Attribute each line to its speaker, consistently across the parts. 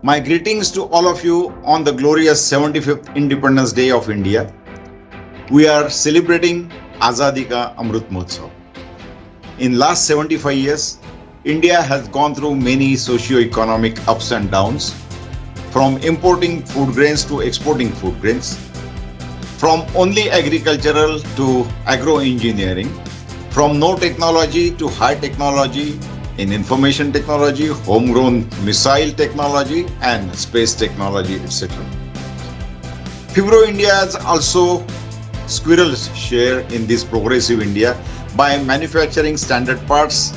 Speaker 1: My greetings to all of you on the glorious 75th Independence Day of India. We are celebrating Azadi ka Amrit Mahotsav. In last 75 years, India has gone through many socio-economic ups and downs, from importing food grains to exporting food grains, from only agricultural to agro-engineering, from no technology to high technology in information technology, homegrown missile technology and space technology, etc. FIBRO India has also squirrel's share in this progressive India by manufacturing standard parts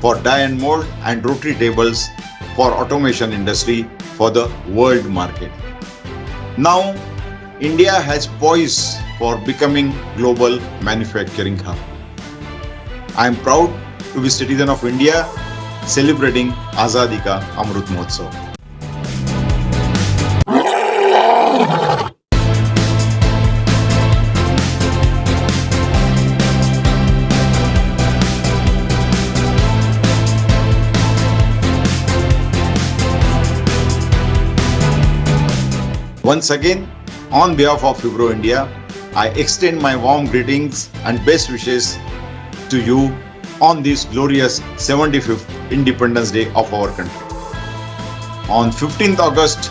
Speaker 1: for die and mold and rotary tables for automation industry for the world market. Now, India has poised for becoming global manufacturing hub. I am proud to be citizen of India celebrating Azadi ka Amrit Mahotsav. Once again, on behalf of FIBRO India, I extend my warm greetings and best wishes to you on this glorious 75th Independence Day of our country. On 15th August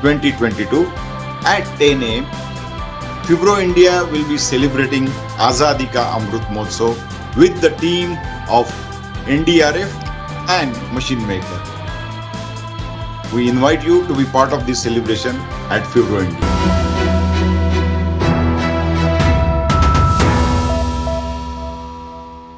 Speaker 1: 2022 at 10 am, FIBRO India will be celebrating Azadi ka Amrit Mahotsav with the team of NDRF and machine maker. We invite you to be part of this celebration at FIBRO India.